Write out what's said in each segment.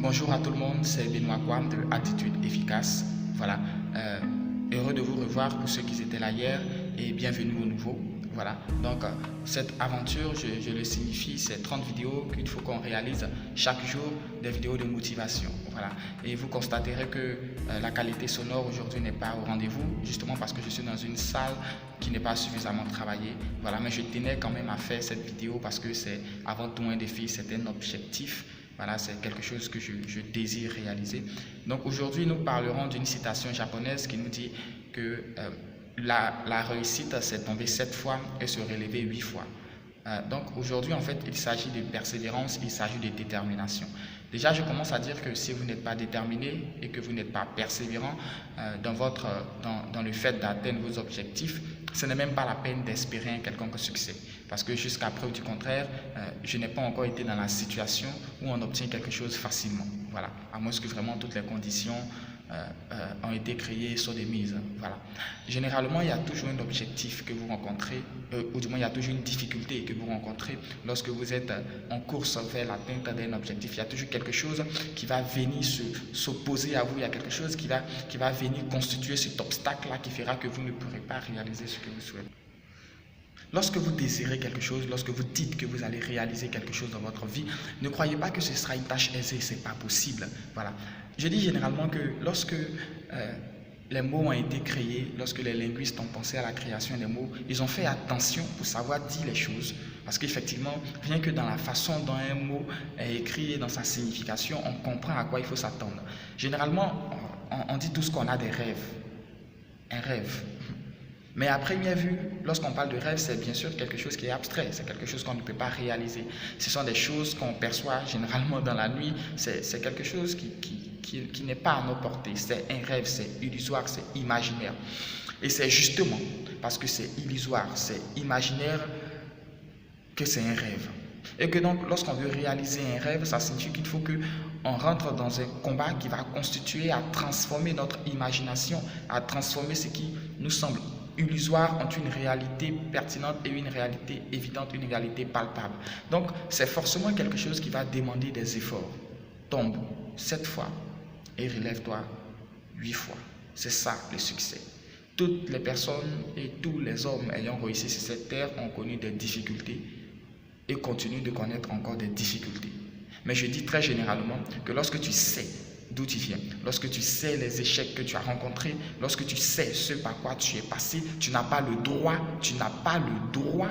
Bonjour à tout le monde, c'est Benoît Kwam de Attitude Efficace. Voilà, heureux de vous revoir pour ceux qui étaient là hier et bienvenue au nouveau. Voilà, donc cette aventure, je le signifie, c'est 30 vidéos qu'il faut qu'on réalise chaque jour, des vidéos de motivation. Voilà, et vous constaterez que la qualité sonore aujourd'hui n'est pas au rendez-vous, justement parce que je suis dans une salle qui n'est pas suffisamment travaillée. Voilà, mais je tenais quand même à faire cette vidéo parce que c'est avant tout un défi, c'est un objectif. Voilà, c'est quelque chose que je désire réaliser. Donc aujourd'hui, nous parlerons d'une citation japonaise qui nous dit que la réussite, c'est tomber 7 fois et se relever 8 fois. Donc aujourd'hui, en fait, il s'agit de persévérance, il s'agit de détermination. Déjà, je commence à dire que si vous n'êtes pas déterminé et que vous n'êtes pas persévérant dans le fait d'atteindre vos objectifs, ce n'est même pas la peine d'espérer un quelconque succès. Parce que jusqu'à preuve du contraire, je n'ai pas encore été dans la situation où on obtient quelque chose facilement. Voilà, à moins que vraiment toutes les conditions ont été créées sur des mises. Voilà. Généralement, il y a toujours un objectif que vous rencontrez, ou du moins il y a toujours une difficulté que vous rencontrez lorsque vous êtes en course vers l'atteinte d'un objectif. Il y a toujours quelque chose qui va venir s'opposer à vous, il y a quelque chose qui va venir constituer cet obstacle-là qui fera que vous ne pourrez pas réaliser ce que vous souhaitez. Lorsque vous désirez quelque chose, lorsque vous dites que vous allez réaliser quelque chose dans votre vie, ne croyez pas que ce sera une tâche aisée, ce n'est pas possible. Voilà. Je dis généralement que lorsque les mots ont été créés, lorsque les linguistes ont pensé à la création des mots, ils ont fait attention pour savoir dire les choses. Parce qu'effectivement, rien que dans la façon dont un mot est écrit et dans sa signification, on comprend à quoi il faut s'attendre. Généralement, on dit tous qu'on a des rêves. Un rêve. Mais à première vue, lorsqu'on parle de rêve, c'est bien sûr quelque chose qui est abstrait, c'est quelque chose qu'on ne peut pas réaliser. Ce sont des choses qu'on perçoit généralement dans la nuit, c'est quelque chose qui n'est pas à nos portées. C'est un rêve, c'est illusoire, c'est imaginaire. Et c'est justement parce que c'est illusoire, c'est imaginaire que c'est un rêve. Et que donc, lorsqu'on veut réaliser un rêve, ça signifie qu'il faut qu'on rentre dans un combat qui va constituer à transformer notre imagination, à transformer ce qui nous semble illusoire entre une réalité pertinente et une réalité évidente, une réalité palpable. Donc, c'est forcément quelque chose qui va demander des efforts. Tombe 7 fois et relève-toi 8 fois. C'est ça le succès. Toutes les personnes et tous les hommes ayant réussi sur cette terre ont connu des difficultés et continuent de connaître encore des difficultés. Mais je dis très généralement que lorsque tu sais d'où tu viens, lorsque tu sais les échecs que tu as rencontrés, lorsque tu sais ce par quoi tu es passé, tu n'as pas le droit,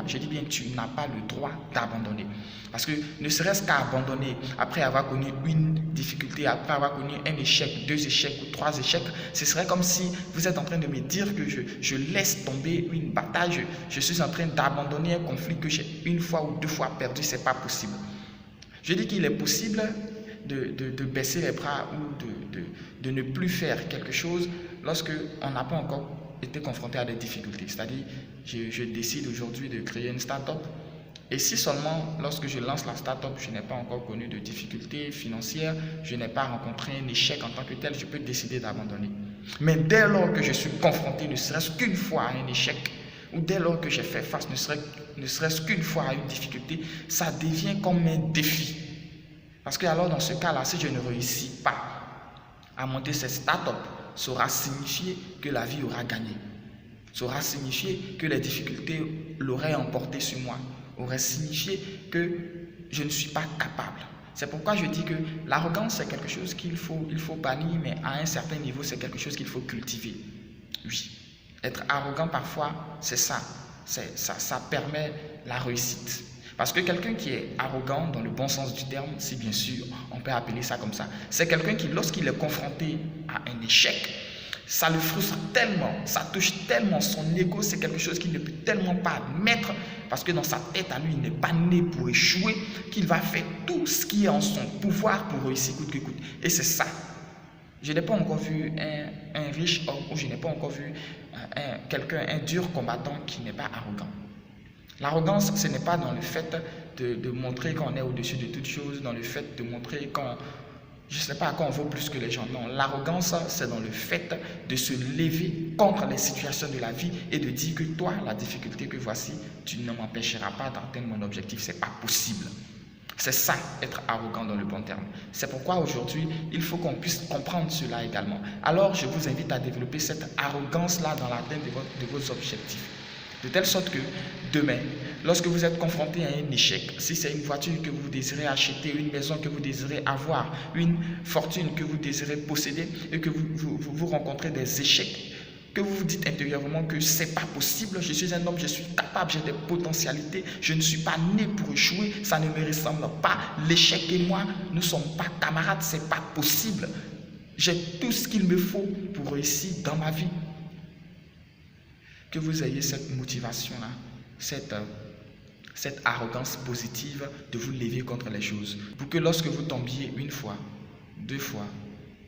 je dis bien tu n'as pas le droit d'abandonner. Parce que ne serait-ce qu'à abandonner après avoir connu une difficulté, après avoir connu un échec, 2 échecs ou 3 échecs, ce serait comme si vous êtes en train de me dire que je laisse tomber une bataille, je suis en train d'abandonner un conflit que j'ai 1 fois ou 2 fois perdu, c'est pas possible. Je dis qu'il est possible de baisser les bras ou de ne plus faire quelque chose lorsque on n'a pas encore été confronté à des difficultés. C'est-à-dire, je décide aujourd'hui de créer une start-up et si seulement lorsque je lance la start-up, je n'ai pas encore connu de difficultés financières, je n'ai pas rencontré un échec en tant que tel, je peux décider d'abandonner. Mais dès lors que je suis confronté, ne serait-ce qu'une fois à un échec, ou dès lors que j'ai fait face, ne serait-ce qu'une fois à une difficulté, ça devient comme un défi. Parce que alors dans ce cas-là, si je ne réussis pas à monter cette start-up, ça aura signifié que la vie aura gagné. Ça aura signifié que les difficultés l'auraient emporté sur moi. Aurait signifié que je ne suis pas capable. C'est pourquoi je dis que l'arrogance, c'est quelque chose qu'il faut bannir, mais à un certain niveau, c'est quelque chose qu'il faut cultiver. Oui, être arrogant parfois, c'est ça. Ça permet la réussite. Parce que quelqu'un qui est arrogant, dans le bon sens du terme, si bien sûr on peut appeler ça comme ça, c'est quelqu'un qui, lorsqu'il est confronté à un échec, ça le frustre tellement, ça touche tellement son ego, c'est quelque chose qu'il ne peut tellement pas admettre, parce que dans sa tête à lui, il n'est pas né pour échouer, qu'il va faire tout ce qui est en son pouvoir pour réussir coûte que coûte. Et c'est ça. Je n'ai pas encore vu un riche homme, ou je n'ai pas encore vu un dur combattant qui n'est pas arrogant. L'arrogance, ce n'est pas dans le fait de montrer qu'on est au-dessus de toute chose, dans le fait de montrer qu'on, je ne sais pas, qu'on vaut plus que les gens. Non, l'arrogance, c'est dans le fait de se lever contre les situations de la vie et de dire que toi, la difficulté que voici, tu ne m'empêcheras pas d'atteindre mon objectif, ce n'est pas possible. C'est ça, être arrogant dans le bon terme. C'est pourquoi aujourd'hui, il faut qu'on puisse comprendre cela également. Alors, je vous invite à développer cette arrogance-là dans l'atteinte de vos objectifs. De telle sorte que demain, lorsque vous êtes confronté à un échec, si c'est une voiture que vous désirez acheter, une maison que vous désirez avoir, une fortune que vous désirez posséder et que vous rencontrez des échecs, que vous vous dites intérieurement que c'est pas possible, je suis un homme, je suis capable, j'ai des potentialités, je ne suis pas né pour échouer, ça ne me ressemble pas, l'échec et moi ne sommes pas camarades, c'est pas possible. J'ai tout ce qu'il me faut pour réussir dans ma vie. Que vous ayez cette motivation-là, cette arrogance positive de vous lever contre les choses. Pour que lorsque vous tombiez une fois, 2 fois,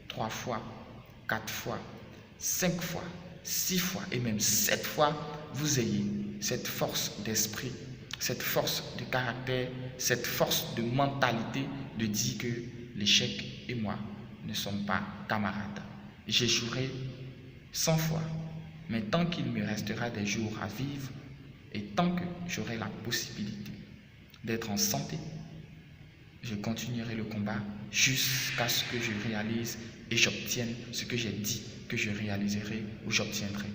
3 fois, 4 fois, 5 fois, 6 fois et même 7 fois, vous ayez cette force d'esprit, cette force de caractère, cette force de mentalité de dire que l'échec et moi ne sommes pas camarades. J'échouerai 100 fois, mais tant qu'il me restera des jours à vivre et tant que j'aurai la possibilité d'être en santé, je continuerai le combat jusqu'à ce que je réalise et j'obtienne ce que j'ai dit que je réaliserai ou j'obtiendrai.